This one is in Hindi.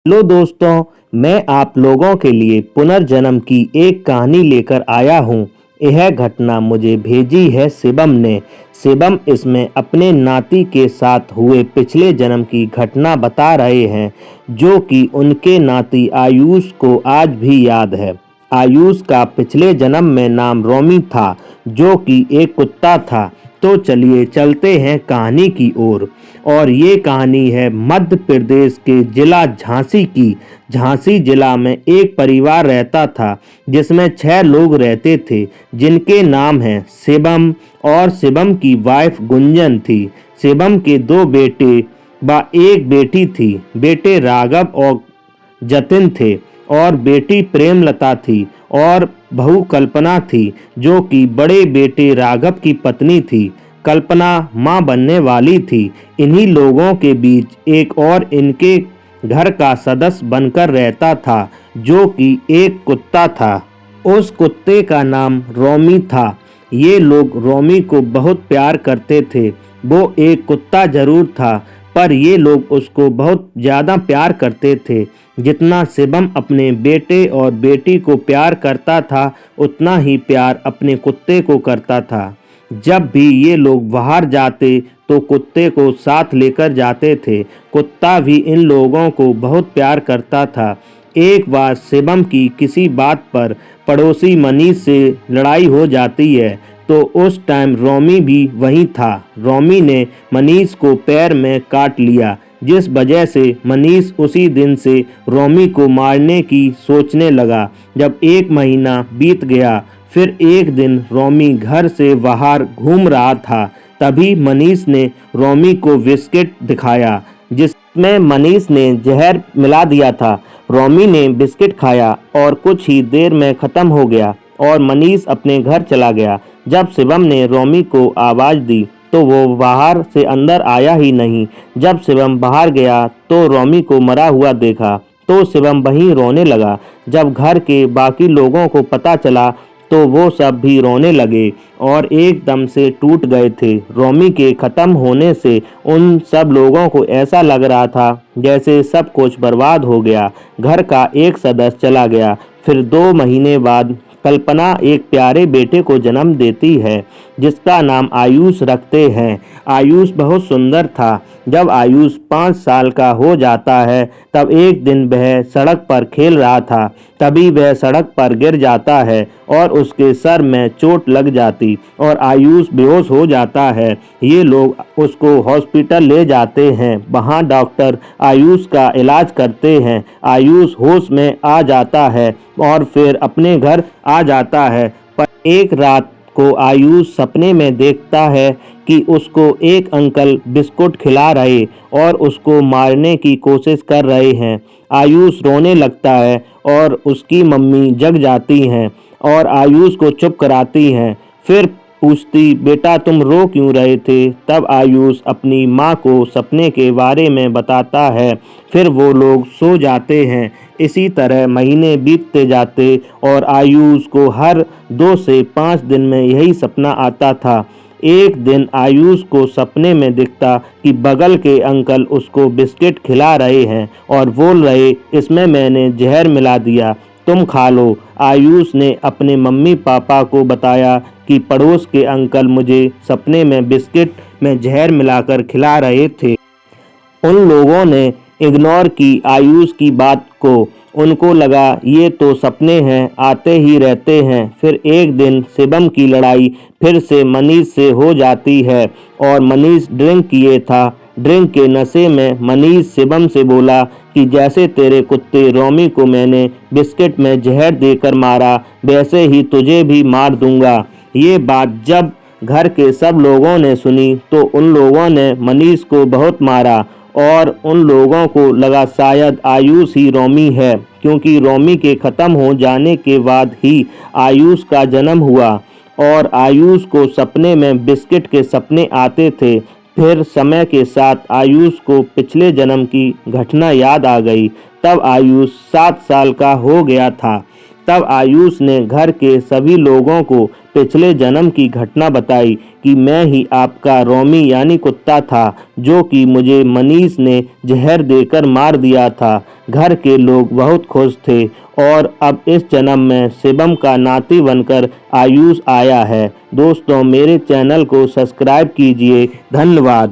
हेलो दोस्तों, मैं आप लोगों के लिए पुनर्जन्म की एक कहानी लेकर आया हूँ। यह घटना मुझे भेजी है शिवम ने। शिवम इसमें अपने नाती के साथ हुए पिछले जन्म की घटना बता रहे हैं, जो कि उनके नाती आयुष को आज भी याद है। आयुष का पिछले जन्म में नाम रोमी था, जो कि एक कुत्ता था। तो चलिए चलते हैं कहानी की ओर। और ये कहानी है मध्य प्रदेश के जिला झांसी की। झांसी जिला में एक परिवार रहता था, जिसमें 6 लोग रहते थे, जिनके नाम हैं शिवम। और शिवम की वाइफ गुंजन थी। शिवम के 2 बेटे व एक बेटी थी। बेटे राघव और जतिन थे, और बेटी प्रेमलता थी, और बहू कल्पना थी, जो कि बड़े बेटे राघव की पत्नी थी। कल्पना मां बनने वाली थी। इन्हीं लोगों के बीच एक और इनके घर का सदस्य बनकर रहता था, जो कि एक कुत्ता था। उस कुत्ते का नाम रोमी था। ये लोग रोमी को बहुत प्यार करते थे। वो एक कुत्ता जरूर था, पर ये लोग उसको बहुत ज़्यादा प्यार करते थे। जितना शिवम अपने बेटे और बेटी को प्यार करता था, उतना ही प्यार अपने कुत्ते को करता था। जब भी ये लोग बाहर जाते तो कुत्ते को साथ लेकर जाते थे। कुत्ता भी इन लोगों को बहुत प्यार करता था। एक बार शिवम की किसी बात पर पड़ोसी मनीष से लड़ाई हो जाती है, तो उस टाइम रोमी भी वहीं था। रोमी ने मनीष को पैर में काट लिया, जिस वजह से मनीष उसी दिन से रोमी को मारने की सोचने लगा। जब 1 महीना बीत गया, फिर एक दिन रोमी घर से बाहर घूम रहा था, तभी मनीष ने रोमी को बिस्किट दिखाया, जिसमें मनीष ने जहर मिला दिया था। रोमी ने बिस्किट खाया और कुछ ही देर में ख़त्म हो गया, और मनीष अपने घर चला गया। जब शिवम ने रोमी को आवाज़ दी, तो वो बाहर से अंदर आया ही नहीं। जब शिवम बाहर गया तो रोमी को मरा हुआ देखा, तो शिवम वहीं रोने लगा। जब घर के बाकी लोगों को पता चला, तो वो सब भी रोने लगे और एकदम से टूट गए थे। रोमी के ख़त्म होने से उन सब लोगों को ऐसा लग रहा था जैसे सब कुछ बर्बाद हो गया। घर का एक सदस्य चला गया। फिर 2 महीने बाद कल्पना एक प्यारे बेटे को जन्म देती है, जिसका नाम आयुष रखते हैं। आयुष बहुत सुंदर था। जब आयुष 5 साल का हो जाता है, तब एक दिन वह सड़क पर खेल रहा था। तभी वह सड़क पर गिर जाता है और उसके सर में चोट लग जाती और आयुष बेहोश हो जाता है। ये लोग उसको हॉस्पिटल ले जाते हैं। वहाँ डॉक्टर आयुष का इलाज करते हैं। आयुष होश में आ जाता है और फिर अपने घर आ जाता है। पर एक रात को आयुष सपने में देखता है कि उसको एक अंकल बिस्कुट खिला रहे और उसको मारने की कोशिश कर रहे हैं। आयुष रोने लगता है और उसकी मम्मी जग जाती हैं और आयुष को चुप कराती हैं। फिर पूछती, बेटा तुम रो क्यों रहे थे? तब आयुष अपनी माँ को सपने के बारे में बताता है। फिर वो लोग सो जाते हैं। इसी तरह महीने बीतते जाते और आयुष को हर 2 से 5 दिन में यही सपना आता था। एक दिन आयुष को सपने में दिखता कि बगल के अंकल उसको बिस्किट खिला रहे हैं और बोल रहे, इसमें मैंने जहर मिला दिया, तुम खा लो। आयुष ने अपने मम्मी पापा को बताया कि पड़ोस के अंकल मुझे सपने में बिस्किट में जहर मिलाकर खिला रहे थे। उन लोगों ने इग्नोर की आयुष की बात को। उनको लगा ये तो सपने हैं, आते ही रहते हैं। फिर एक दिन शिवम की लड़ाई फिर से मनीष से हो जाती है और मनीष ड्रिंक किए था। ड्रिंक के नशे में मनीष शिवम से बोला कि जैसे तेरे कुत्ते रोमी को मैंने बिस्किट में जहर देकर मारा, वैसे ही तुझे भी मार दूंगा। ये बात जब घर के सब लोगों ने सुनी, तो उन लोगों ने मनीष को बहुत मारा और उन लोगों को लगा शायद आयुष ही रोमी है, क्योंकि रोमी के ख़त्म हो जाने के बाद ही आयुष का जन्म हुआ। और आयुष को सपने में बिस्किट के सपने आते थे। फिर समय के साथ आयुष को पिछले जन्म की घटना याद आ गई। तब आयुष 7 साल का हो गया था। तब आयुष ने घर के सभी लोगों को पिछले जन्म की घटना बताई कि मैं ही आपका रोमी यानी कुत्ता था, जो कि मुझे मनीष ने जहर देकर मार दिया था। घर के लोग बहुत खुश थे और अब इस जन्म में शिवम का नाती बनकर आयुष आया है। दोस्तों, मेरे चैनल को सब्सक्राइब कीजिए। धन्यवाद।